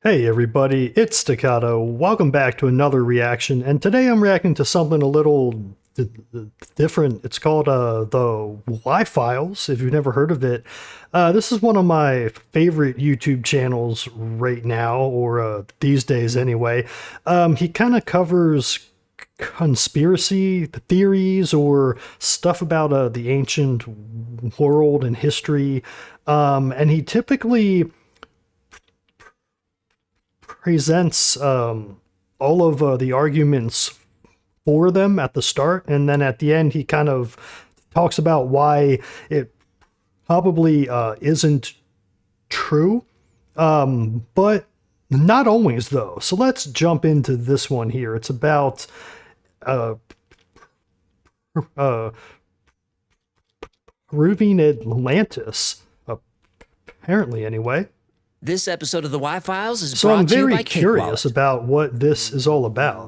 Hey everybody, it's Staccato. Welcome back to another reaction, and today I'm reacting to something a little different. It's called the Y-Files, if you've never heard of it. This is one of my favorite YouTube channels right now, or these days anyway. He kind of covers conspiracy theories or stuff about the ancient world and history, and he typically presents all of the arguments for them at the start, and then at the end he kind of talks about why it probably isn't true, but not always though. So let's jump into this one here. It's about proving Atlantis, apparently anyway. This episode of the Y-Files is So brought I'm to you very by curious about what this is all about.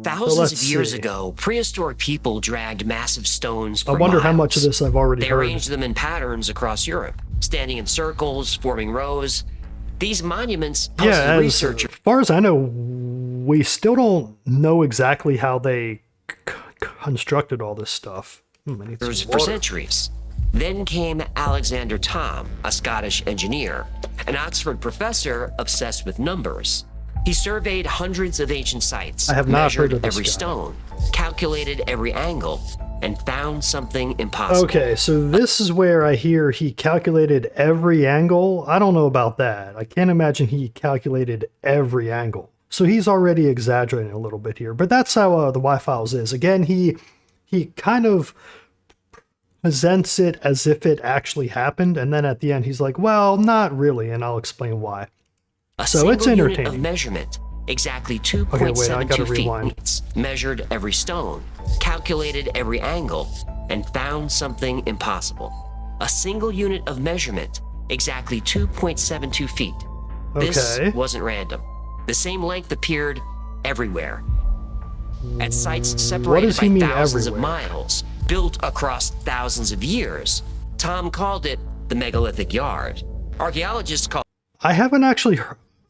Thousands of years ago, prehistoric people dragged massive stones for I wonder how miles. much of this I've already They heard. arranged them in patterns across Europe, standing in circles, forming rows. These monuments puzzled Yeah, as researchers far as I know, we still don't know exactly how they constructed all this stuff. I need some for water. centuries. Then came Alexander Thom, a Scottish engineer, an Oxford professor obsessed with numbers. He surveyed hundreds of ancient sites, I have not measured heard of this every guy. stone, calculated every angle, and found something impossible. Okay, so this is where I hear he calculated every angle. I don't know about that. I can't imagine he calculated every angle. So he's already exaggerating a little bit here. But that's how the Y-Files is. Again, he kind of presents it as if it actually happened, and then at the end he's like, well, not really, and I'll explain why. So it's single unit entertaining. of measurement, exactly Okay, wait, I gotta 2.72 feet, rewind. measured every stone, calculated every angle, and found something impossible. A single unit of measurement, exactly 2.72 feet. This Okay. wasn't random. The same length appeared everywhere. At sites What separated does he by mean thousands of everywhere? miles, built across thousands of years. Tom called it the Megalithic Yard. Archaeologists call I haven't actually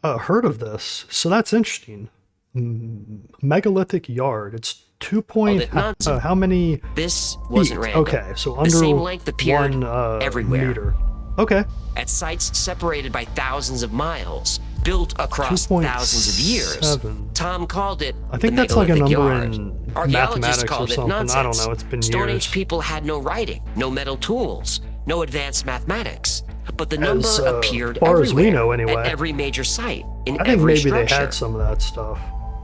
heard of this, so that's interesting. Megalithic yard. It's 2 point. it nonsense. How many this wasn't feet? random. Okay, so The under same length appeared 1 everywhere. meter. Okay. At sites separated by thousands of miles, built across thousands of years. 2.7. Tom called it I think the that's like a Megalithic number Yard. in Archaeologists mathematics or called it something. nonsense. I don't know. It's been Stone years. Age people had no writing, no metal tools, no advanced mathematics, but the number As appeared far as we everywhere, know anyway. at every major site, in I think every maybe structure. they had some of that stuff.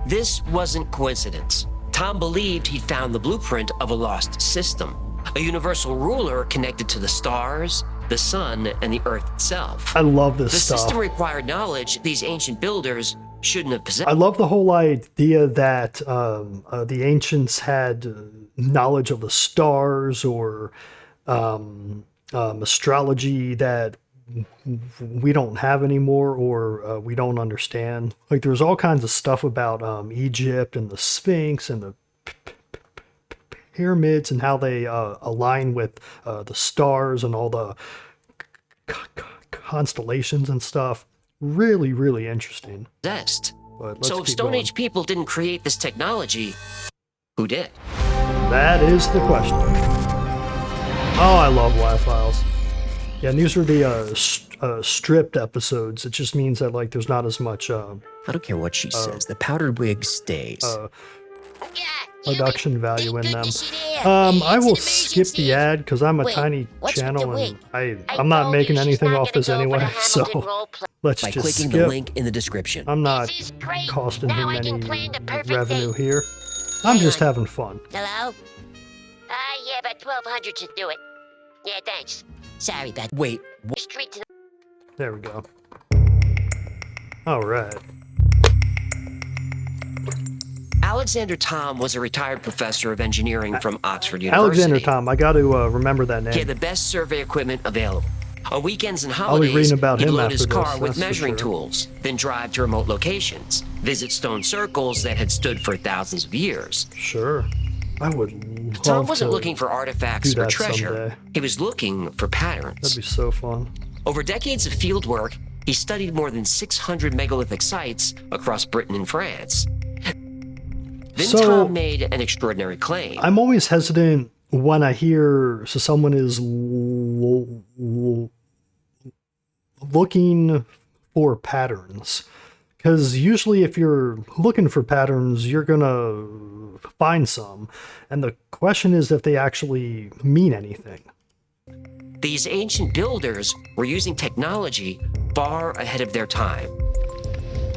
This wasn't coincidence. Tom believed he'd found the blueprint of a lost system, a universal ruler connected to the stars, the sun, and the earth itself. I love The this stuff. system required knowledge these ancient builders shouldn't have possessed. I love the whole idea that the ancients had knowledge of the stars or astrology that we don't have anymore, or we don't understand. Like there's all kinds of stuff about Egypt and the Sphinx and the pyramids and how they align with the stars and all the constellations and stuff. Really, really interesting. But let's So if keep Stone going. Age people didn't create this technology, who did? That is the question. Oh, I love Y-Files. Yeah, and these are the stripped episodes. It just means that like there's not as much I don't care what she says. The powdered wig stays. production value in them. I will skip the ad because I'm a tiny channel and I'm not making anything off this anyway. So let's By just clicking skip. the link in the description. I'm not costing him any revenue here. I'm just having fun. Hello? Yeah, about 1,200 should do it. Yeah, thanks. Sorry, Beth. Wait, Street to There we go. All right. Alexander Thom was a retired professor of engineering from Oxford University. Alexander Thom. I got to remember that He had name. the best survey equipment available. On weekends and I'll be holidays, reading about he'd him load his after car this, with that's for measuring sure. tools, then drive to remote locations, visit stone circles that had stood for thousands of years. Sure. I would love Tom wasn't to looking for artifacts do or that treasure. someday. He was looking for patterns. That'd be so fun. Over decades of field work, He studied more than 600 megalithic sites across Britain and France. Then So, Tom made an extraordinary claim. I'm always hesitant when I hear someone is looking for patterns. Because usually if you're looking for patterns, you're going to find some. And the question is if they actually mean anything. These ancient builders were using technology far ahead of their time.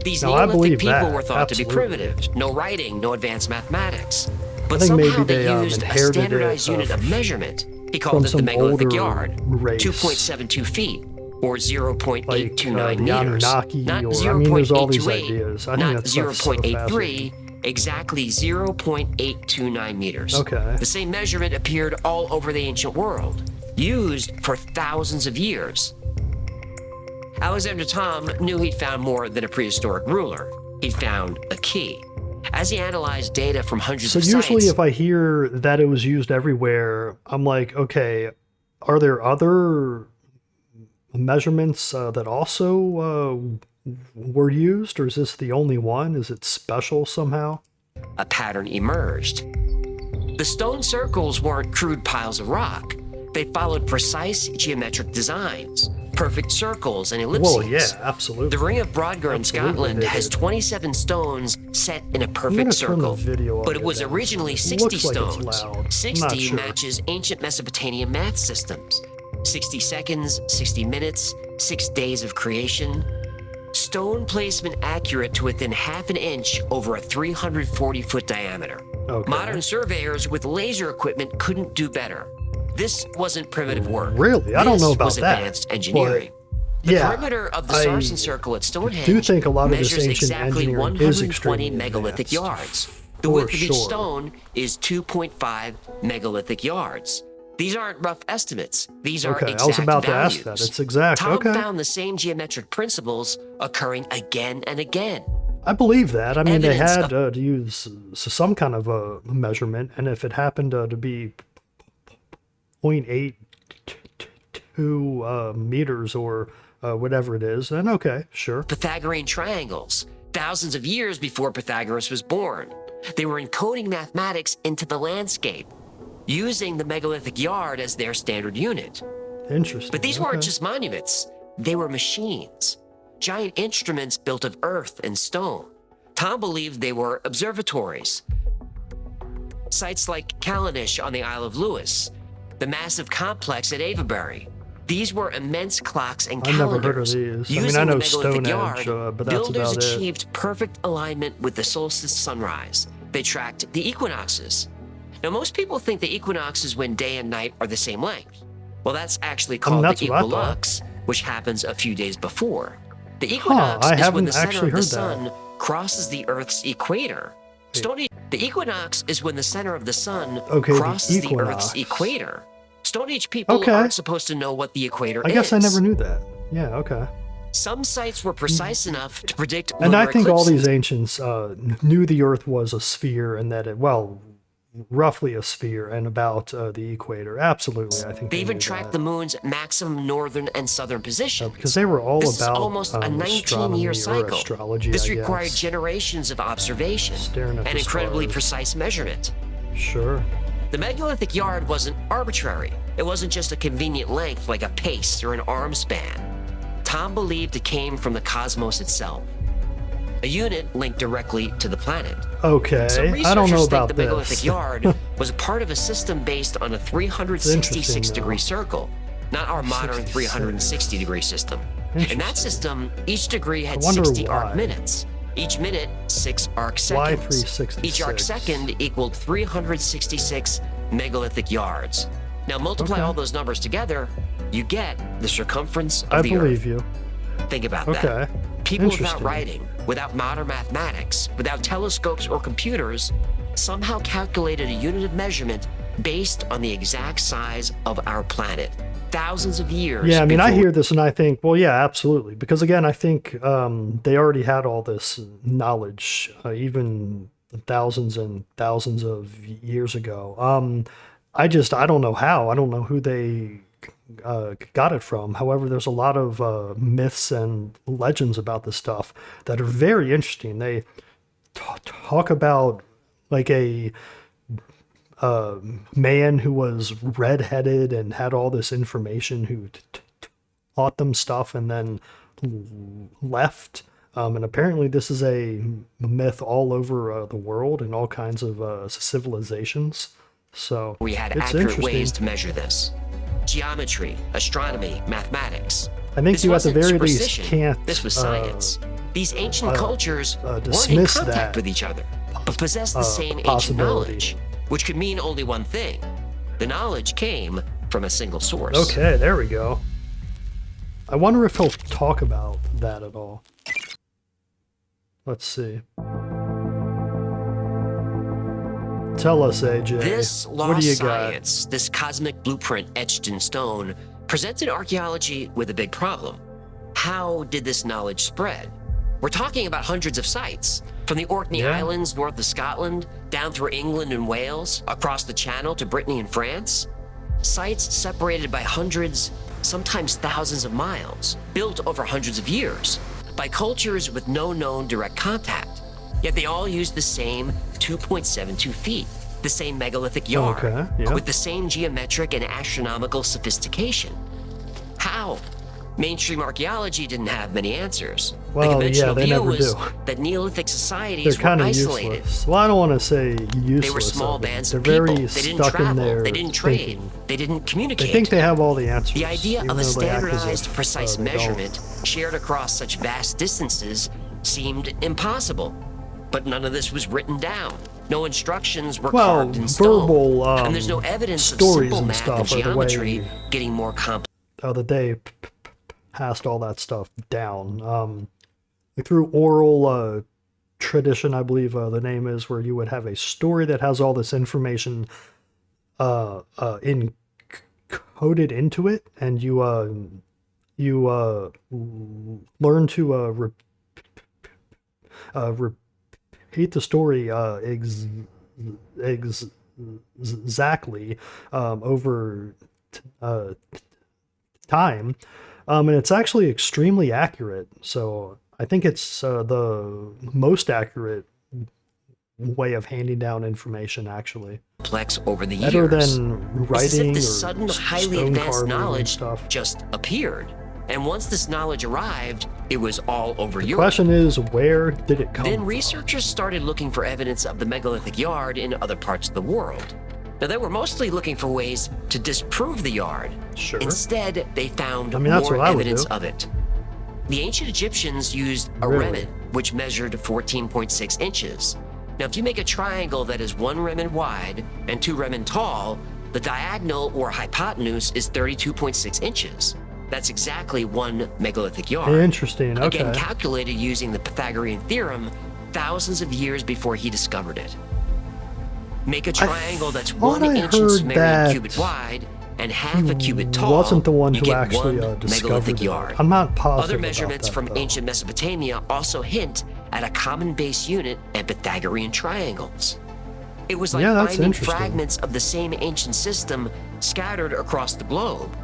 These Now, I Neolithic believe people that, were thought to be absolutely. primitive, no writing, no advanced mathematics. But think maybe somehow they they, used a inherited it, standardized unit of measurement. He called it the some megalithic older yard, race. 2.72 feet, or 0.829 Like the meters. Anunnaki, Not or I mean, there's all these 0.828, ideas. I think not that stuff's so 0.83, exactly 0.829 meters. Okay. The same measurement appeared all over the ancient world, used for thousands of years. Alexander Thom knew he'd found more than a prehistoric ruler. He'd found a key. As he analyzed data from hundreds So of usually sites, if I hear that it was used everywhere, I'm like, okay, are there other measurements that also were used, or is this the only one? Is it special somehow? a pattern emerged. The stone circles weren't crude piles of rock. They followed precise geometric designs, perfect circles and ellipses. Well, yeah, absolutely. The Ring of Brodgar in Absolutely Scotland they has did. 27 stones set in a I'm gonna perfect turn the circle. video But it audio was down. originally It 60 looks like it's stones. loud. I'm not 60 sure. matches ancient Mesopotamian math systems. 60 seconds, 60 minutes, 6 days of creation. Stone placement accurate to within half an inch over a 340-foot diameter. Okay. Modern surveyors with laser equipment couldn't do better. This wasn't primitive work. Really? I don't know about this was that. advanced engineering. But, The yeah, perimeter of the I Sarsen Circle at Stonehenge do think a lot of this measures ancient exactly engineering is 120 extremely megalithic advanced. yards. The For width of each sure. stone is 2.5 megalithic yards. These aren't rough estimates. These are Okay, exact I was about values. to ask that. It's exact. Tom Okay. found the same geometric principles occurring again and again. I believe that. I mean, they Evidence had to use some kind of a measurement, and if it happened to be 0.82 meters or whatever it is, then okay, sure. Pythagorean triangles, thousands of years before Pythagoras was born. They were encoding mathematics into the landscape, using the megalithic yard as their standard unit. Interesting. But these okay. weren't just monuments, they were machines, giant instruments built of earth and stone. Tom believed they were observatories. Sites like Callanish on the Isle of Lewis, the massive complex at Avebury. These were immense clocks and I've never calendars. heard of these. I mean, Using I know the megalithic Stonehenge, yard, but that's builders about it. achieved perfect alignment with the solstice sunrise. They tracked the equinoxes. Now, most people think the equinox is when day and night are the same length. Well, that's actually called that's the what I thought. equinox, which happens a few days before. The equinox I is when the haven't center actually of the heard sun crosses the Earth's equator. The equinox is when the center of the sun Okay, the crosses the equinox. Earth's equator. Stone Age people Okay. aren't supposed to know what the equator I is. guess I never knew that. Yeah, okay. Some sites were precise enough to predict And I lunar think all eclipses. these ancients knew the Earth was a sphere and that it, well, roughly a sphere and about the equator. Absolutely, I think They even knew tracked that. the moon's maximum northern and southern positions. Because they were all This about is almost a astronomy 19-year or cycle. astrology, This I required guess. generations of observation Staring at and the incredibly stars. precise measurement. Sure. The megalithic yard wasn't arbitrary. It wasn't just a convenient length like a pace or an arm span. Tom believed it came from the cosmos itself, a unit linked directly to the planet. Okay, Some I don't know researchers about think the megalithic this. yard was a part of a system based on a 366-degree though. circle, not our modern 360-degree system. In that Interesting. system, each degree had I wonder 60 why. arc minutes. Each minute, 6 arc Why seconds. 366? Each arc second equaled 366 megalithic yards. Now multiply Okay. all those numbers together, you get the circumference of I the believe Earth. you. Think about Okay. that. People without Interesting. writing, without modern mathematics, without telescopes or computers, somehow calculated a unit of measurement based on the exact size of our planet. Thousands of years. Yeah, I mean, I before- hear this and I think, well, yeah, absolutely. Because again, I think they already had all this knowledge, even thousands and thousands of years ago. I don't know how. I don't know who they got it from. However, there's a lot of myths and legends about this stuff that are very interesting. They talk about like a man who was redheaded and had all this information who taught them stuff and then left. And apparently this is a myth all over the world in all kinds of civilizations. So We had it's accurate interesting. ways to measure this. Geometry, astronomy, mathematics. I think This you at the wasn't very least superstition, can't This was science. These ancient cultures weren't in dismiss contact that with each other, but possessed the same ancient possibility. knowledge, which could mean only one thing. The knowledge came from a single source. Okay, there we go. I wonder if he'll talk about that at all. Let's see. Tell us, AJ. This what do lost you got? science, this cosmic blueprint etched in stone, presented archaeology with a big problem. How did this knowledge spread? We're talking about hundreds of sites, from the Orkney Yeah. Islands north of Scotland, down through England and Wales, across the Channel to Brittany and France. Sites separated by hundreds, sometimes thousands of miles, built over hundreds of years, by cultures with no known direct contact. Yet they all used the same 2.72 feet, the same megalithic yard, Okay, yeah. with the same geometric and astronomical sophistication. How? Mainstream archaeology didn't have many answers. Well, the conventional yeah, they view never was do. that Neolithic societies They're were kind of isolated. useless. Well, I don't want to say useless. They were small of it. bands They're of people. very They didn't stuck in travel. their They didn't trade. thinking. They didn't They communicate. think they have all the answers. The idea even of a though they act as standardized, if, precise they don't. measurement shared across such vast distances seemed impossible. But none of this was written down. No instructions were Well, carved in stone. verbal, and there's no evidence of stories simple and math and stuff are the way- geometry getting more complex. That they passed all that stuff down. Like through oral tradition, I believe the name is, where you would have a story that has all this information encoded into it, and you learn to repeat the story exactly over time, and it's actually extremely accurate. So I think it's the most accurate way of handing down information, actually. Over the Better years. than It's as writing if or this sudden, highly stone advanced carving and knowledge stuff. just appeared. And once this knowledge arrived, it was all over Europe. Question is, where did it come Then from? researchers started looking for evidence of the megalithic yard in other parts of the world. Now, they were mostly looking for ways to disprove the yard. Sure. Instead, they found I mean, that's more what I would evidence do. of it. The ancient Egyptians used a Really? remnant, which measured 14.6 inches. Now, if you make a triangle that is 1 remnant wide and 2 remnant tall, the diagonal or hypotenuse is 32.6 inches. That's exactly 1 megalithic yard. Interesting. Okay. Again, calculated using the Pythagorean theorem thousands of years before he discovered it. Make a triangle that's thought 1 I inch in heard Sumerian that cubit wide and half a cubit tall. Wasn't the one you who get actually 1 discovered megalithic it. yard. I'm not positive Other about measurements that, from though. ancient Mesopotamia also hint at a common base unit and Pythagorean triangles. It was like Yeah, that's finding interesting. fragments of the same ancient system scattered across the globe.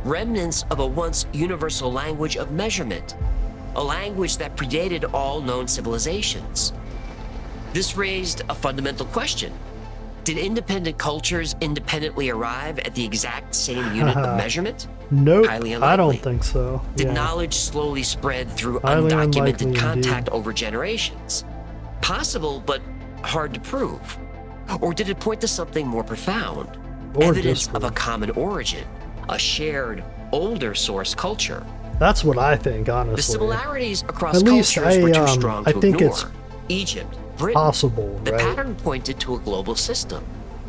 Remnants of a once universal language of measurement, a language that predated all known civilizations. This raised a fundamental question. Did independent cultures independently arrive at the exact same unit of measurement? Nope, Highly I don't unlikely. think so. Did Yeah. knowledge slowly spread through Highly unlikely undocumented contact indeed. over generations? Possible, but hard to prove. Or did it point to something more profound? Or Evidence of a disprove. common origin, a shared, older source culture. That's what I think, honestly. The similarities across At least cultures were too I strong to think ignore. it's Egypt, Britain. possible, The right? pattern pointed to a global system,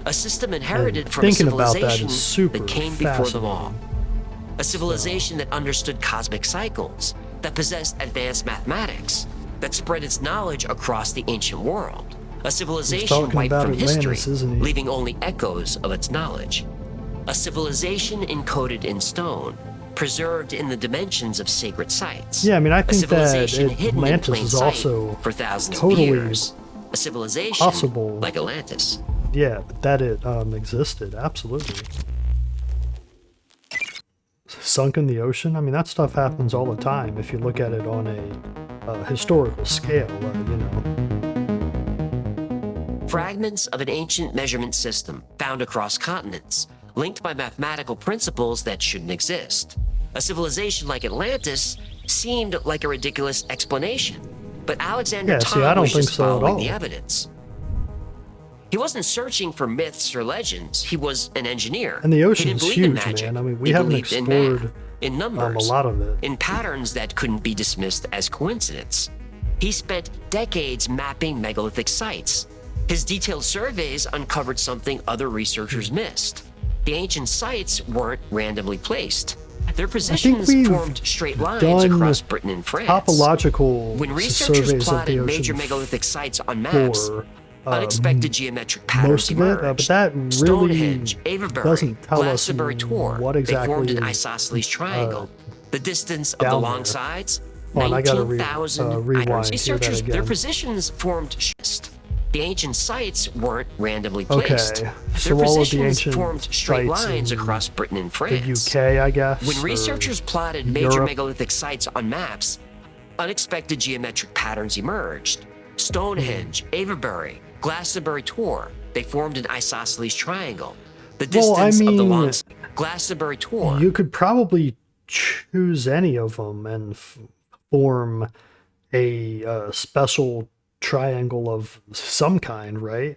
a system inherited And from a thinking about that civilization is super that came before them all. fascinating. A civilization that understood cosmic cycles, that possessed advanced mathematics, that spread its knowledge across the ancient world. A civilization talking wiped about from Atlantis, history, isn't he? leaving only echoes of its knowledge. A civilization encoded in stone, preserved in the dimensions of sacred sites. Yeah, I mean, I A think that civilization hidden in Atlantis plain is sight also for thousands totally of years. A civilization possible. like Atlantis. Yeah, that it existed, absolutely. sunk in the ocean. I mean, that stuff happens all the time if you look at it on a historical scale, you know. Fragments of an ancient measurement system found across continents, linked by mathematical principles that shouldn't exist. A civilization like Atlantis seemed like a ridiculous explanation, but Alexander Yeah, see, I Thom don't was think just so at following all. the evidence. He wasn't searching for myths or legends. He was an engineer. And the He ocean's didn't believe in huge, magic. man. I mean, we He haven't believed in explored math, in a numbers, lot of it. in patterns that couldn't be dismissed as coincidence. He spent decades mapping megalithic sites. His detailed surveys uncovered something other researchers missed. The ancient sites weren't randomly placed. Their positions we've formed straight lines done across Britain and France. Topological When researchers surveys of plotted the major ocean megalithic sites on maps, for unexpected geometric patterns most of it, but emerged. that really Stonehenge, Avebury, doesn't tell us Glastonbury Tor, what they exactly formed an is, isosceles triangle. The distance of the down long there. sides, Hold on, I gotta 19,000 rewind, items. hear that Researchers, their again. positions formed schist. The ancient sites weren't randomly placed. Okay, Their so all of the positions ancient formed straight sites lines in across Britain and the France. UK, I guess. When or researchers plotted major Europe. megalithic sites on maps, unexpected geometric patterns emerged. Stonehenge, Avebury, Glastonbury Tor, they formed an isosceles triangle. The Well, I distance of the mean, long Glastonbury Tor. You could probably choose any of them and form a special triangle of some kind, right?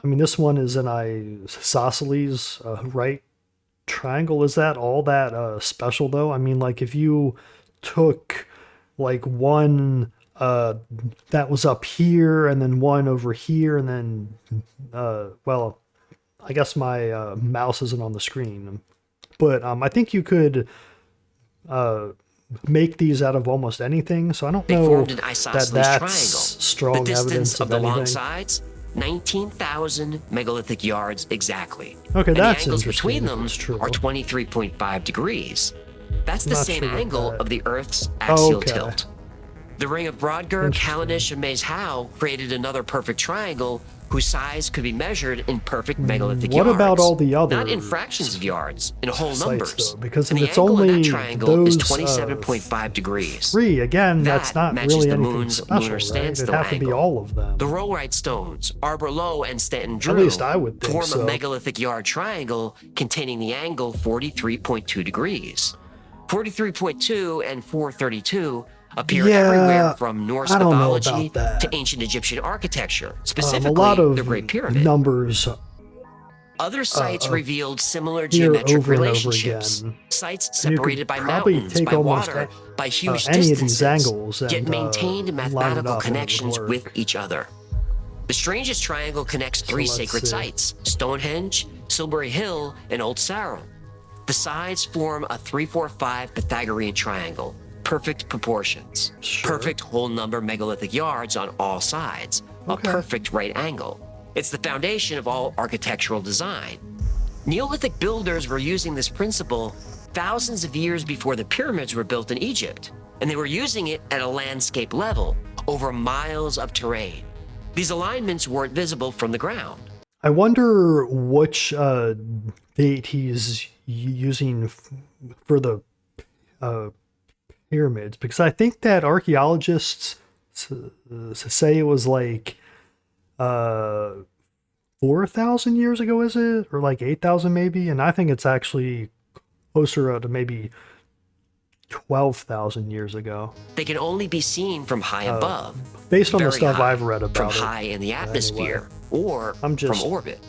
I mean, this one is an isosceles right triangle. Is that all that special, though? I mean, like, if you took, like, one that was up here and then one over here and then, well, I guess my mouse isn't on the screen, but I think you could make these out of almost anything. So I don't They know formed an that isosceles that's triangle. strong The distance evidence of of the long anything. sides, 19,000 megalithic yards exactly. Okay, And that's the angles interesting between if them it's true. are 23.5 degrees. That's the Not same sure about angle that. of the Earth's axial Okay. tilt. The ring of Brodgar, Interesting. Callanish, and Mays Howe created another perfect triangle whose size could be measured in perfect megalithic What yards. about all the Not in other fractions of yards, in whole sites, numbers. though? Because and if the it's angle in only that triangle is those 27.5 degrees. three, again, that's That not matches really the anything moon's special, lunar right? It'd standstill have to be angle. all of them. The Rollright stones, Arbor Low and Stanton Drew, least I would think form so. a megalithic yard triangle containing the angle 43.2 degrees. 43.2 and 432 appear Yeah, everywhere from Norse I don't know mythology about that. to ancient Egyptian architecture, A specifically lot of the Great Pyramid. numbers Other sites revealed similar here geometric over and over relationships. again. Sites And you could separated by probably mountains, take by almost water, by huge any of these distances, angles yet and, maintained line it mathematical up and it would connections work. with each other. The strangest triangle connects three let's sacred see. sites: Stonehenge, Silbury Hill, and Old Sarum. The sides form a 3-4-5 Pythagorean triangle. Perfect proportions. Sure. Perfect whole number megalithic yards on all sides. A Okay. perfect right angle. It's the foundation of all architectural design. Neolithic builders were using this principle thousands of years before the pyramids were built in Egypt, and they were using it at a landscape level, over miles of terrain. These alignments weren't visible from the ground. I wonder which date he's using for the pyramids, because I think that archaeologists say it was like 4,000 years ago, is it? Or like 8,000 maybe? And I think it's actually closer to maybe 12,000 years ago. They can only be seen from high above, Based on the very stuff high, I've read from about it. high in the atmosphere, Anyway. or I'm just, from orbit.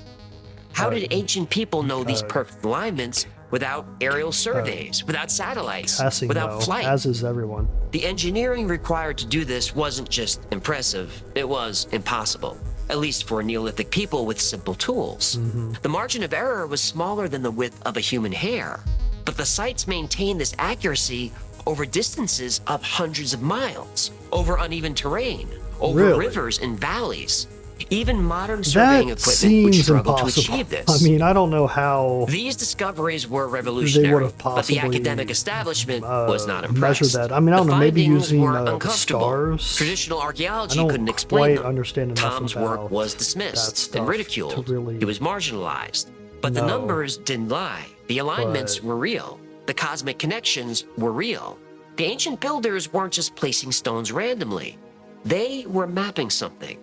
How did ancient people know these perfect alignments without aerial surveys, without satellites, Guessing, without though, flight? as is everyone. The engineering required to do this wasn't just impressive, it was impossible, at least for Neolithic people with simple tools. The margin of error was smaller than the width of a human hair, but the sites maintained this accuracy over distances of hundreds of miles, over uneven terrain, over Really? rivers and valleys. Even modern surveying That equipment would seems struggle to impossible. achieve this. I mean, I don't know how These discoveries were revolutionary, have but the possibly, academic establishment was not measure impressed. that. I mean, I don't The know, maybe findings using were the uncomfortable. stars. Traditional I archaeology don't couldn't explain quite them. understand enough Tom's about work was that dismissed stuff and to ridiculed. really He was marginalized. But the know. numbers didn't lie. The alignments But were real. The cosmic connections were real. The ancient builders weren't just placing stones randomly. They were mapping something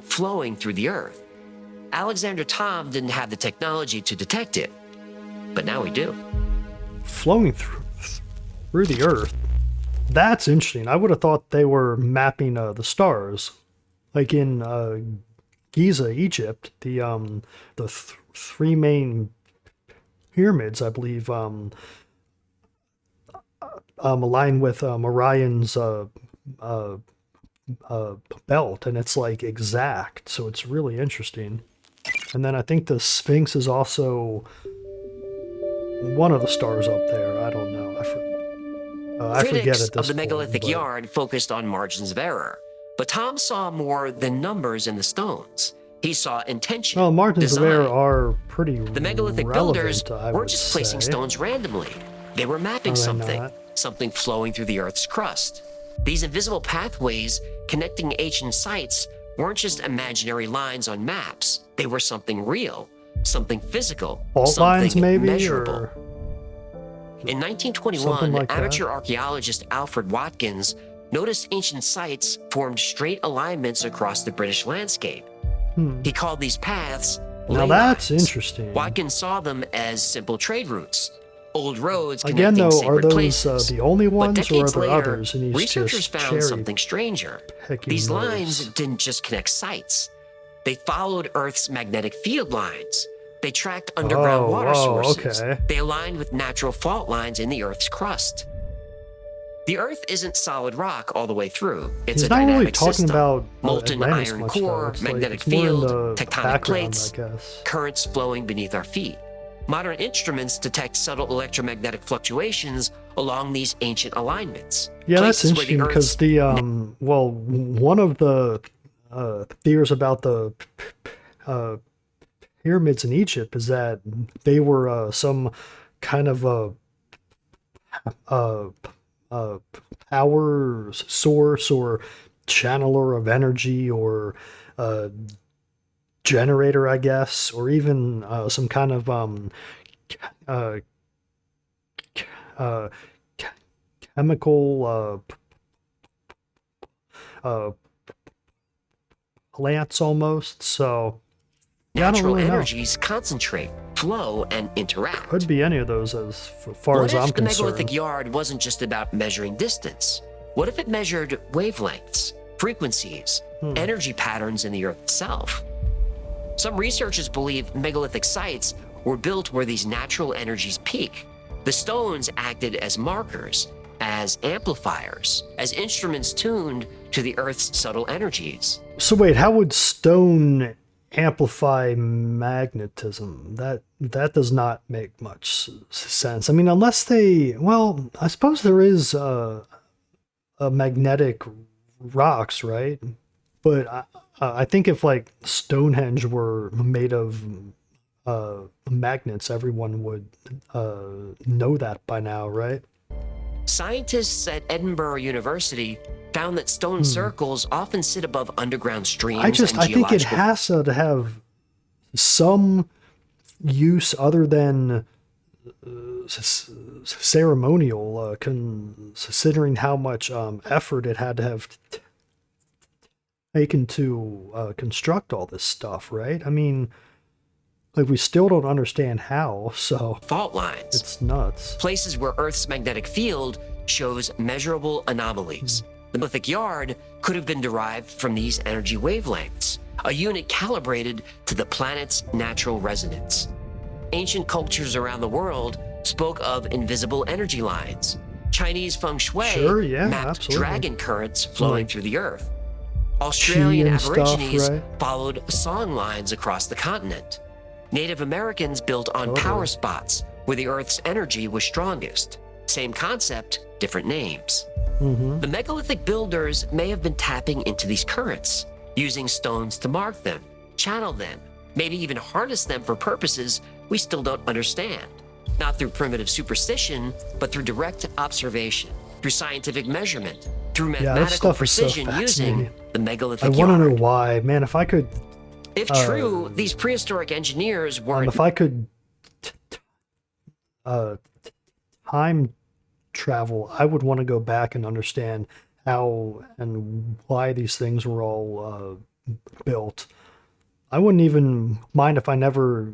flowing through the earth. Alexander Thom didn't have the technology to detect it, but now we do. Flowing through the earth. That's interesting. I would have thought they were mapping the stars, like in Giza, Egypt. The three main pyramids, I believe, align with Orion's belt, and it's like exact. So it's really interesting. And then I think the Sphinx is also one of the stars up there. I don't know. I forget Critics at this of the point, megalithic but- yard focused on margins of error, but Thom saw more than numbers in the stones. He saw intention. Well, margins design. of error are pretty The megalithic relevant, builders I weren't would just placing say. stones randomly. They were mapping Are they something, not? something flowing through the Earth's crust. These invisible pathways connecting ancient sites weren't just imaginary lines on maps. They were something real, something physical, Fault something lines, maybe, measurable. or In something 1921, like that? amateur archaeologist Alfred Watkins noticed ancient sites formed straight alignments across the British landscape. He called these paths Now ley that's lines. interesting. Watkins saw them as simple trade routes, old roads Again, connecting though, are sacred those places. the only But ones, or are decades there later, others? And he's researchers just found something stranger. picking These those. lines didn't just connect sites. They followed Earth's magnetic field lines. They tracked underground water sources. Okay. They aligned with natural fault lines in the Earth's crust. The Earth isn't solid rock all the way through. It's He's a not really dynamic talking system. about Molten Atlantis iron much, core, though. It's like, magnetic it's more in field, the tectonic background, plates, I guess. currents flowing beneath our feet. Modern instruments detect subtle electromagnetic fluctuations along these ancient alignments. Yeah, that's Places where interesting because Earth's the well, one of the theories about the pyramids in Egypt is that they were some kind of power source or channeler of energy or generator, I guess, or even some kind of chemical plants almost. So yeah, I don't natural really know. energies concentrate, flow, and interact. Could be any of those as far What as if I'm the concerned. megalithic yard wasn't just about measuring distance? What if it measured wavelengths, frequencies, energy patterns in the Earth itself? Some researchers believe megalithic sites were built where these natural energies peak. The stones acted as markers, as amplifiers, as instruments tuned to the Earth's subtle energies. So wait, how would stone amplify magnetism? That does not make much sense. I mean, unless they, well, I suppose there is a magnetic rocks, right? But I think if like Stonehenge were made of magnets, everyone would know that by now, right? Scientists at Edinburgh University found that stone circles often sit above underground streams I and think it geological has to have some use other than ceremonial, considering how much effort it had to have taken to construct all this stuff, right? I mean, like, we still don't understand how, so fault lines. it's nuts. Places where Earth's magnetic field shows measurable anomalies. The megalithic yard could have been derived from these energy wavelengths, a unit calibrated to the planet's natural resonance. Ancient cultures around the world spoke of invisible energy lines. Chinese feng shui Sure, yeah, mapped absolutely. dragon currents flowing Like through the earth. Australian and stuff, Aborigines right? followed song lines across the continent. Native Americans built on Totally. power spots where the Earth's energy was strongest. Same concept, different names. The megalithic builders may have been tapping into these currents, using stones to mark them, channel them, maybe even harness them for purposes we still don't understand. Not through primitive superstition, but through direct observation, through scientific measurement, through Yeah, this mathematical stuff is so precision using fascinating. the megalithic I want to yard. know why, man. If I could, If true, these prehistoric engineers weren't if I could time travel, I would want to go back and understand how and why these things were all built. I wouldn't even mind if I never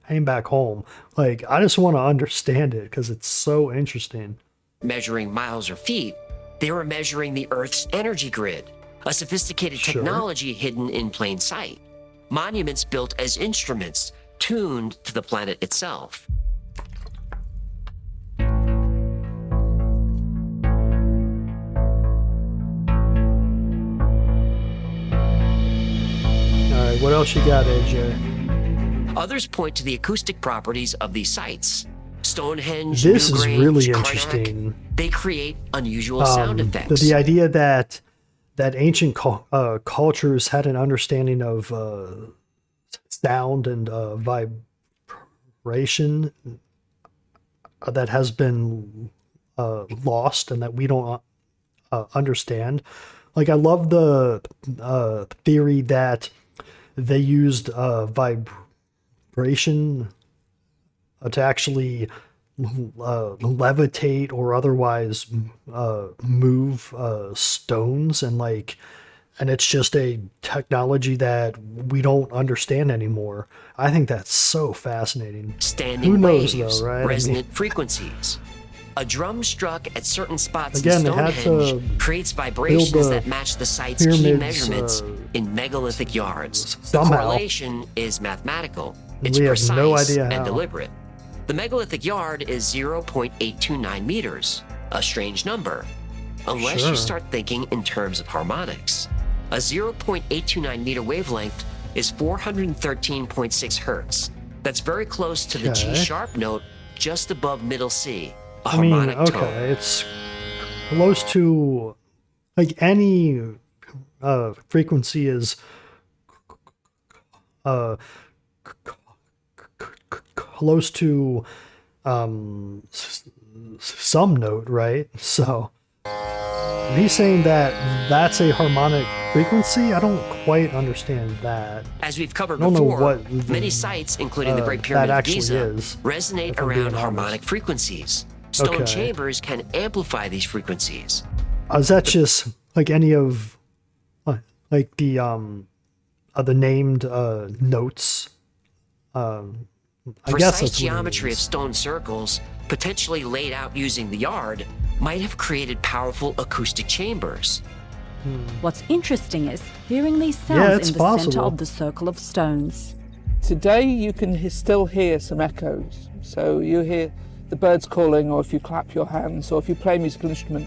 came back home. Like, I just want to understand it because it's so interesting. Measuring miles or feet, they were measuring the Earth's energy grid, a sophisticated technology hidden in plain sight. Monuments built as instruments tuned to the planet itself. Alright, what else you got, AJ? Others point to the acoustic properties of these sites. Stonehenge, This is Newgrange, really Karnak, interesting. they create unusual sound effects. The idea that ancient cultures had an understanding of sound and vibration that has been lost and that we don't understand. Like, I love the theory that they used vibration to actually levitate or otherwise move stones, and it's just a technology that we don't understand anymore. I think that's so fascinating. Standing Who knows, waves, though, right? resonant frequencies. A drum struck at certain spots Again, in they had Stonehenge to creates build vibrations the that match the site's key pyramids, measurements in megalithic yards. The somehow. correlation is mathematical. It's We have precise no idea and how. deliberate. The megalithic yard is 0.829 meters, a strange number, unless Sure. you start thinking in terms of harmonics. A 0.829 meter wavelength is 413.6 hertz. That's very close to the Okay. G sharp note just above middle C, a I mean, harmonic okay, tone. it's close to, like, any frequency is close to some note, right? So he's saying that that's a harmonic frequency. I don't quite understand that. As we've covered I don't know before, what many sites, including the Great that Pyramid of actually Giza, is, resonate if I'm being around honest. harmonic frequencies. Stone Okay. chambers can amplify these frequencies. Is that just like any of like the named notes? I guess Precise that's what it geometry of is. stone circles, potentially laid out using the yard, might have created powerful acoustic chambers. What's interesting is hearing these Yeah, sounds it's in the possible. center of the circle of stones. Today you can still hear some echoes. So you hear the birds calling, or if you clap your hands, or if you play a musical instrument,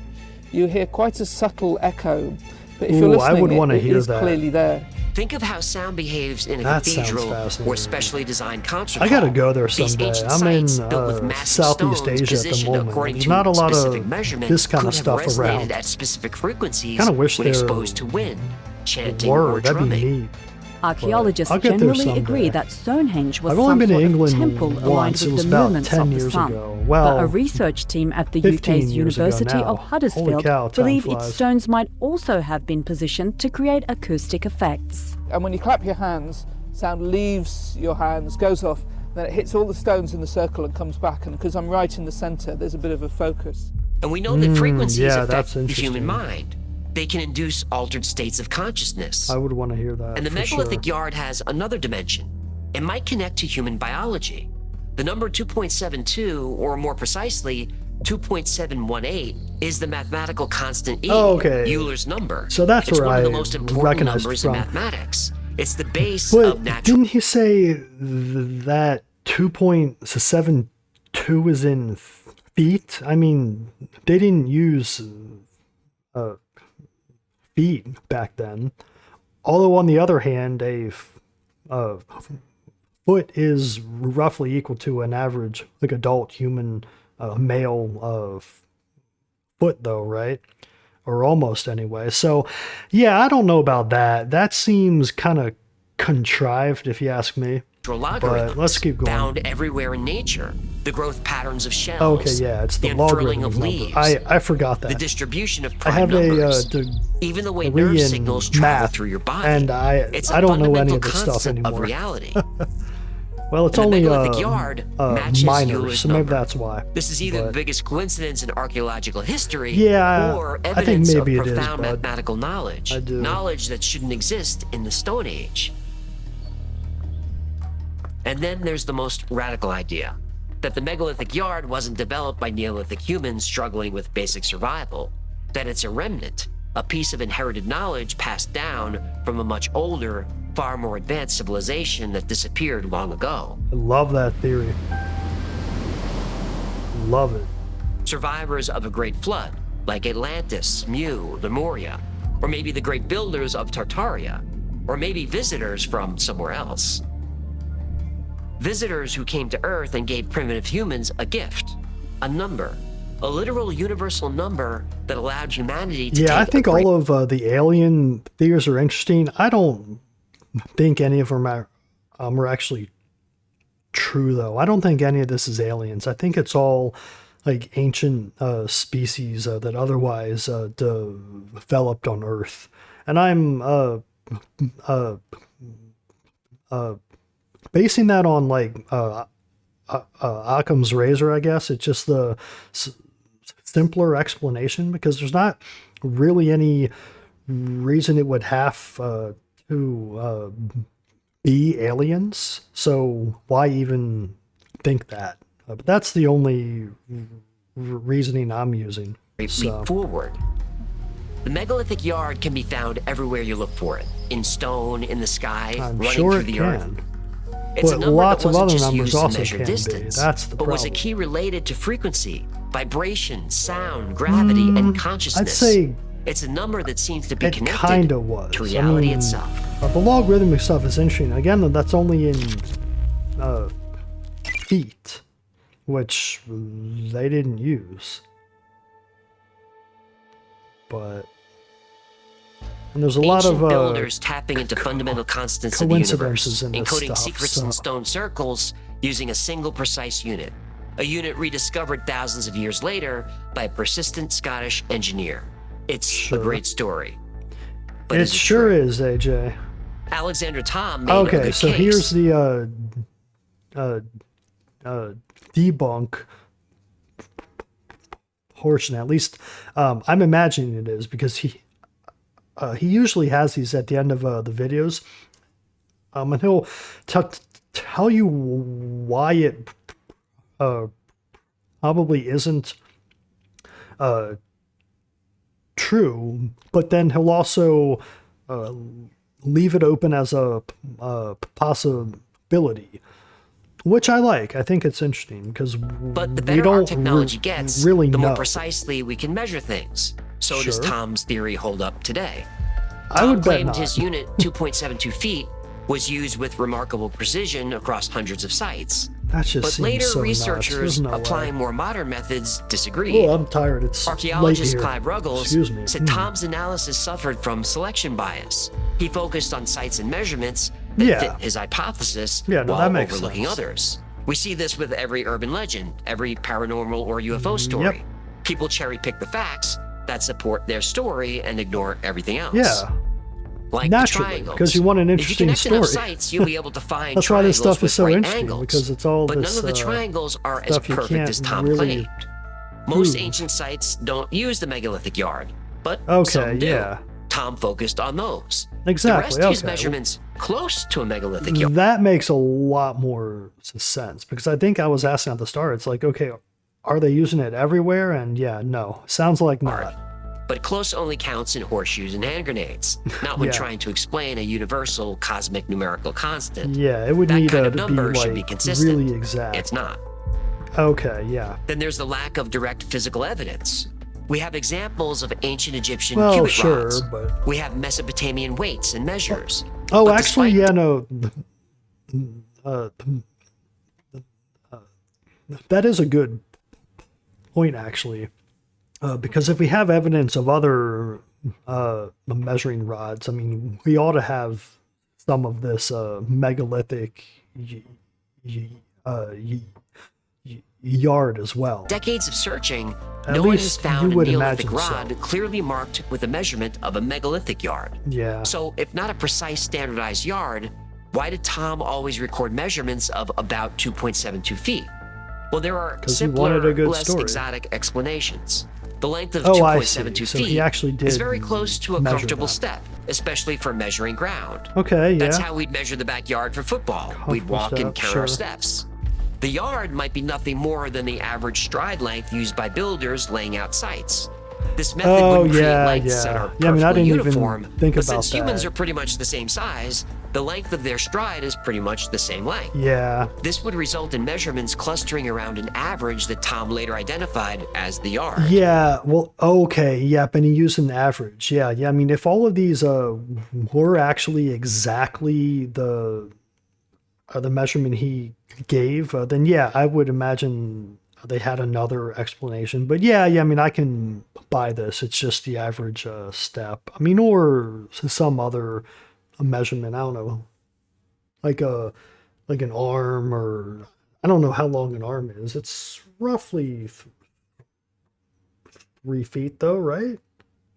you hear quite a subtle echo. But if you're Ooh, I listening, would wanna it hear is that. clearly there. Think of how sound behaves in a That sounds cathedral fascinating. or specially designed concert I gotta hall. go there These someday. ancient I'm in sites built with massive Southeast stones Asia at the positioned moment. according There's to not a lot specific of measurement this kind could of have stuff resonated around. at specific frequencies Kinda wish when there exposed to wind, chanting, or Word, that'd be drumming. neat. Archaeologists I'll get there generally someday. agree that Stonehenge was I've only some been to sort England of temple aligned once. It with was the about movements 10 of the years sun. ago. Well, but a research team at the 15 UK's years ago University now. of Holy Huddersfield cow, time believe its flies. stones might also have been positioned to create acoustic effects. And when you clap your hands, sound leaves your hands, goes off, then it hits all the stones in the circle and comes back. And because I'm right in the centre, there's a bit of a focus. And we know that frequencies yeah, that's affect the human interesting. mind. They can induce altered states of consciousness. I would want to hear that. And the for megalithic sure. yard has another dimension. It might connect to human biology. The number 2.72, or more precisely, 2.718, is the mathematical constant E, Oh, okay. Euler's number. So that's it's where one of the I most important recognized it numbers from. in mathematics. It's the base But of natural. didn't he say that 2.72 is in feet? I mean, they didn't use feet back then. Although, on the other hand, a foot is roughly equal to an average, like, adult human male foot, though, right? Or almost, anyway. So, yeah, I don't know about that. That seems kind of contrived, if you ask me. Logarithms let's keep going. found everywhere in nature. The growth patterns of shells. Okay, yeah, it's the unfurling logarithm of number. leaves. I forgot the that. distribution of I prime have numbers. a Even the way degree nerve in signals travel math, through your body. and It's a I don't know any fundamental of this stuff concept of anymore. reality. Well, it's And the only megalithic yard matches minor, Euler's so maybe number. that's why. This is either the but- biggest coincidence in archaeological history Yeah, or I think evidence maybe of it is, profound bud. mathematical knowledge. I do. Knowledge that shouldn't exist in the Stone Age. And then there's the most radical idea, that the megalithic yard wasn't developed by Neolithic humans struggling with basic survival, that it's a remnant, a piece of inherited knowledge passed down from a much older, far more advanced civilization that disappeared long ago. I love that theory. Love it. Survivors of a great flood, like Atlantis, Mu, Lemuria, or maybe the great builders of Tartaria, or maybe visitors from somewhere else. Visitors who came to Earth and gave primitive humans a gift, a number, a literal universal number that allowed humanity to Yeah, I take think a great all of the alien theories are interesting. I don't think any of them are actually true, though. I don't think any of this is aliens. I think it's all like ancient species that otherwise developed on Earth. And I'm basing that on like Occam's razor, I guess. It's just the simpler explanation because there's not really any reason it would have to be aliens. So why even think that? But that's the only reasoning I'm using. leap So, forward. The megalithic yard can be found everywhere you look for it, in stone, in the sky, I'm running sure through it the earth. can. It's a But number lots that of wasn't other just numbers used to also measure can be. distance, That's the but was a problem. key related to frequency, vibration, sound, gravity, and consciousness. I'd say it's a number that seems to be it connected kind of was. to reality I mean, itself. The logarithmic stuff is interesting. Again, that's only in feet, which they didn't use. But and there's a lot Ancient of builders tapping into fundamental constants of the coincidences universe, in this encoding stuff, secrets so- in stone circles using a single precise unit. A unit rediscovered thousands of years later by a persistent Scottish engineer. It's Sure. a great story. But it is it sure true? is, AJ. Alexander Thom made a Okay, good so case. here's the debunk portion. At least I'm imagining it is because he usually has these at the end of the videos, and he'll tell you why it probably isn't true, but then he'll also leave it open as a possibility, which I like. I think it's interesting because But the we better don't our technology gets, really the know. more precisely we can measure things. So does Sure. Thom's theory hold up today? I Thom would bet claimed not. his unit, 2.72 feet, was used with remarkable precision across hundreds of sites. That just But seems later so nuts. researchers There's no applying way. more modern methods disagreed. Oh, I'm tired. It's Archaeologist late here. Clive Ruggles Excuse me. said Thom's analysis suffered from selection bias. He focused on sites and measurements that Yeah. fit his hypothesis Yeah, no, while that makes overlooking sense. others. We see this with every urban legend, every paranormal or UFO story. People cherry pick the facts that support their story and ignore everything else. Yeah, Like naturally, the triangles. because you want an If you interesting connect enough story. sites, you'll be able to find That's why this triangles stuff is with so right interesting, angles. because it's all But this, none of the triangles are as stuff you perfect can't as Thom really claimed. Most prove. ancient sites don't use the megalithic yard, but Okay, some do. yeah. Tom focused on those. Exactly, The rest use okay. measurements close to a megalithic yard. That makes a lot more sense because I think I was asking at the start. It's like, okay, are they using it everywhere? And yeah, no, sounds like not. But close only counts in horseshoes and hand grenades, not when Yeah. trying to explain a universal cosmic numerical constant. Yeah, it would That need kind to of number be should be like consistent. really exact. It's not. Okay, yeah. Then there's the lack of direct physical evidence. We have examples of ancient Egyptian Well, cubit sure, rods. but We have Mesopotamian weights and measures. oh, But actually, despite- yeah, no. That is a good point, actually, because if we have evidence of other measuring rods, I mean, we ought to have some of this megalithic yard as well. Decades of searching, At no one has least found you a would Neolithic imagine so. rod clearly marked with a measurement of a megalithic yard. Yeah. So, if not a precise standardized yard, Why did Tom always record measurements of about 2.72 feet? Well, there are 'Cause he wanted simpler, a good less story. exotic explanations. The length of Oh, I 2.72 see. So he feet actually is did very close to a measure comfortable that. step, especially for measuring ground. Okay, That's yeah. how we'd measure the backyard for football. We'd Comfortable walk and step, count our sure. steps. The yard might be nothing more than the average stride length used by builders laying out sites. This method Oh, would create yeah, lengths that yeah. are Yeah, I mean, I perfectly didn't even uniform, think but about since humans that. are pretty much the same size, the length of their stride is pretty much the same length. Yeah. This would result in measurements clustering around an average that Tom later identified as the yard. Yeah, well, okay, yep, and he used an average. Yeah, I mean, if all of these were actually exactly the measurement he gave, then yeah, I would imagine they had another explanation. But yeah, I mean, I can buy this. It's just the average step. I mean, or some other measurement. I don't know, like an arm, or I don't know how long an arm is. It's roughly 3 feet, though, right?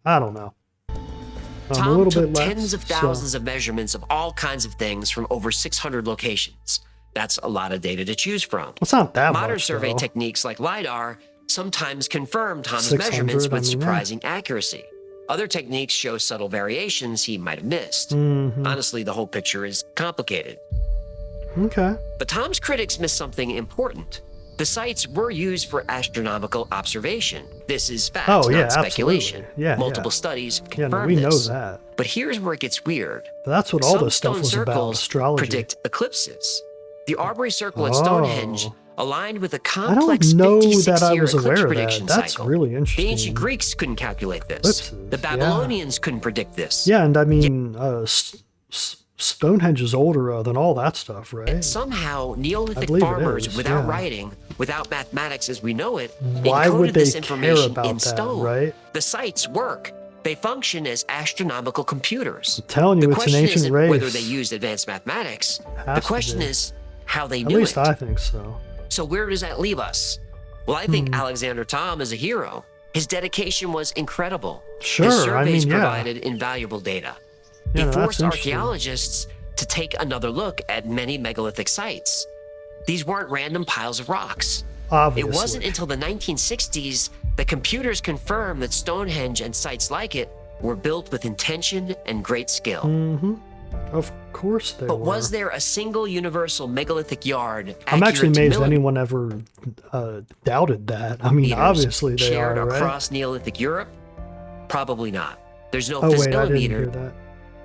I don't know. A Tom little took bit less, tens of so- thousands of measurements of all kinds of things from over 600 locations. That's a lot of data to choose from. It's not that Modern much, survey though. techniques like LiDAR sometimes confirm Tom's 600, measurements I with mean, yeah. surprising accuracy. Other techniques show subtle variations he might have missed. Mhm. Honestly, the whole picture is complicated. Okay. But Tom's critics missed something important. The sites were used for astronomical observation. This is fact, Oh, yeah, not speculation. absolutely. Yeah, Multiple yeah. studies Yeah, confirm no, we know this. that. But here's where it gets weird. That's what all Some this stuff stone was about, circles astrology. predict eclipses. The Aubrey Circle at Oh. Stonehenge aligned with a I complex don't know 56-year that I was eclipse aware of that. prediction That's cycle. really The interesting. ancient Greeks couldn't calculate this. Eclipses, The yeah. Babylonians couldn't predict this. Yeah, and I mean, Stonehenge is older than all that stuff, right? And somehow, Neolithic believe it farmers, is, without yeah. writing, without mathematics as we know it, Why encoded would they this care information about in that, stone. right? The sites work. They function as astronomical computers. I'm telling you, The it's an question ancient isn't race. whether they used advanced mathematics. The Has to question be. is how they At knew least it. I think so. So where does that leave us? Well, I Hmm. think Alexander Thom is a hero. His dedication was incredible. Sure, His I surveys mean, yeah. provided invaluable data. Yeah, He no, that's forced interesting. archaeologists to take another look at many megalithic sites. These weren't random piles of rocks. Obviously. It wasn't until the 1960s that computers confirmed that Stonehenge and sites like it were built with intention and great skill. Mm-hmm. Of course they But were. was there a single universal megalithic yard I'm actually accurate to amazed millim- anyone ever doubted that. I mean, meters obviously they shared are, right? across Neolithic Europe? Probably not. There's no Oh, wait, physical I didn't meter. hear that.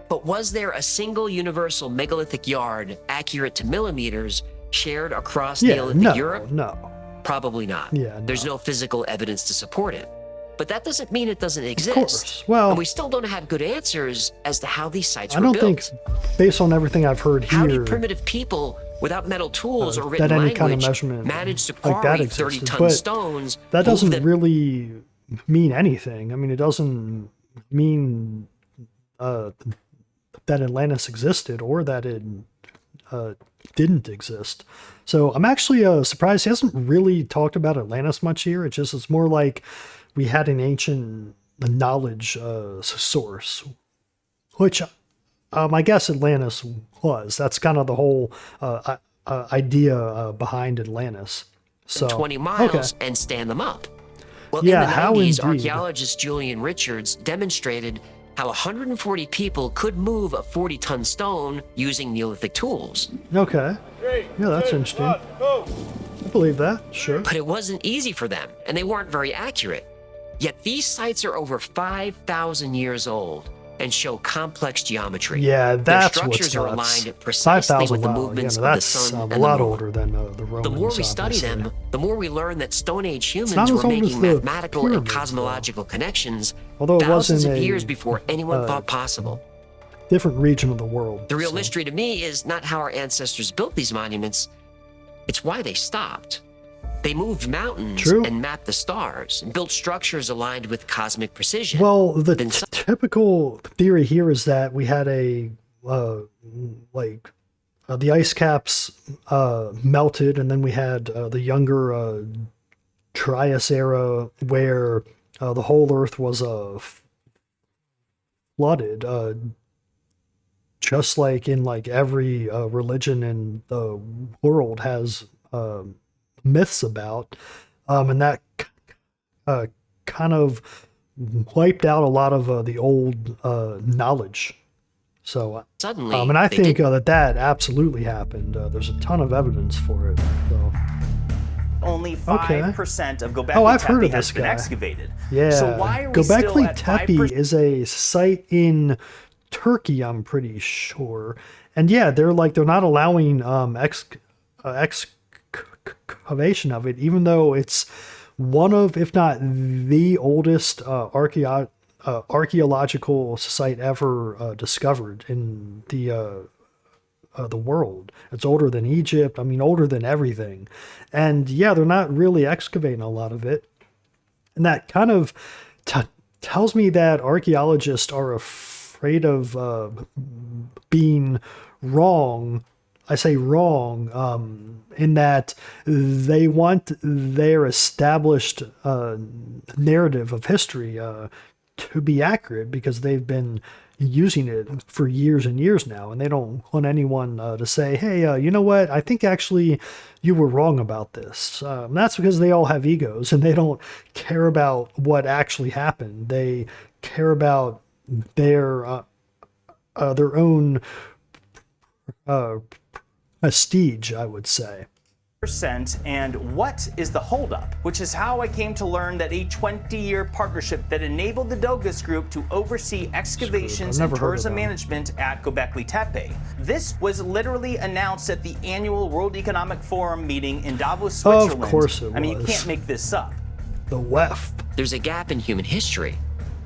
But was there a single universal megalithic yard accurate to millimeters shared across Yeah, Neolithic no, Europe? no. Probably not. Yeah, There's no. no physical evidence to support it. But that doesn't mean it doesn't Of exist. course. Well, And we still don't have good answers as to how these sites I were don't built. think, based on everything I've heard How here, did primitive people without metal tools or written that any language kind of measurement manage to like that quarry existed. 30-ton But stones? that move doesn't them- really mean anything. I mean, it doesn't mean that Atlantis existed or that it didn't exist. So I'm actually surprised he hasn't really talked about Atlantis much here. It's more like we had an ancient knowledge source, which I guess Atlantis was. That's kind of the whole idea behind Atlantis. So 20 miles okay. and stand them up. Well, Yeah, in the how 90s, indeed. archaeologist Julian Richards demonstrated how 140 people could move a 40-ton stone using Neolithic tools. Okay. Yeah, that's interesting. I believe that. Sure. But it wasn't easy for them, and they weren't very accurate. Yet these sites are over 5,000 years old and show complex geometry. Yeah, Their that's structures what's are nuts. aligned precisely 5,000, with the wow. movements Yeah, no, of the that's sun a and the lot moon. older than the Romans. The more we study obviously. them, the more we learn that Stone Age humans not as were old as making the mathematical and pyramids, though. cosmological connections Although it thousands wasn't of a, years before anyone thought possible. different region of the world. The real so. mystery to me is not how our ancestors built these monuments, it's why they stopped. They moved mountains True. and mapped the stars and built structures aligned with cosmic precision. Well, the Then some- typical theory here is that we had the ice caps melted, and then we had the younger Trias era where the whole Earth was flooded, just like in like every religion in the world has myths about, and that kind of wiped out a lot of the old knowledge. So, Suddenly, and I they think didn't. that absolutely happened. There's a ton of evidence for it. So. Only 5% of Göbekli Oh, I've heard Tepe of has this been guy. excavated. Yeah, So why are we still Göbekli at Tepe 5%? is a site in Turkey, I'm pretty sure. And yeah, they're not allowing excavation of it, even though it's one of, if not the oldest archaeological site ever discovered in the world. It's older than Egypt. I mean, older than everything. And yeah, they're not really excavating a lot of it. And that kind of tells me that archaeologists are afraid of being wrong. I say wrong in that they want their established narrative of history to be accurate because they've been using it for years and years now, and they don't want anyone to say, hey, you know what, I think actually you were wrong about this. That's because they all have egos and they don't care about what actually happened. They care about their own prestige, I would say. And what is the holdup? Which is how I came to learn that a 20-year partnership that enabled the Dogus Group to oversee excavations and tourism management at Göbekli Tepe. This was literally announced at the annual World Economic Forum meeting in Davos, Switzerland. Of course it was. I mean, you can't make this up. The WEF. There's a gap in human history.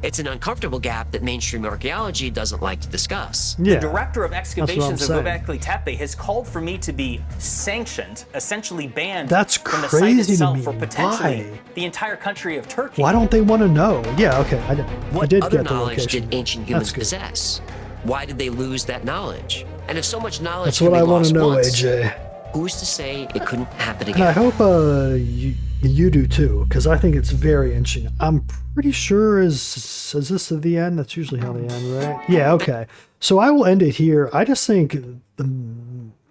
It's an uncomfortable gap that mainstream archaeology doesn't like to discuss. Yeah, The director of excavations of saying. Göbekli Tepe has called for me to be sanctioned, essentially banned That's from the site crazy to itself me. for potentially Why? the entire country of Turkey. Why don't they want to know? Yeah, okay, I What did other get the knowledge location. did ancient humans That's good. possess? Why did they lose that knowledge? And if so much knowledge That's can what be I want lost to know, once, AJ. who's to say it couldn't happen And I again? hope you do too, because I think it's very interesting. I'm pretty sure is this the end? That's usually how they end, right? Yeah, okay. So I will end it here. I just think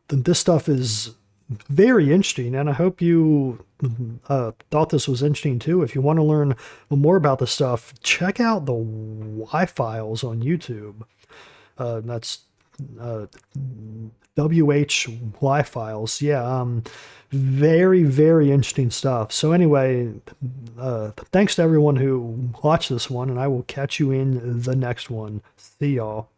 this stuff is very interesting, and I hope you thought this was interesting too. If you want to learn more about this stuff, check out the Y Files on YouTube. That's WHY Files. Yeah, very, very interesting stuff. So anyway, thanks to everyone who watched this one, and I will catch you in the next one. See y'all.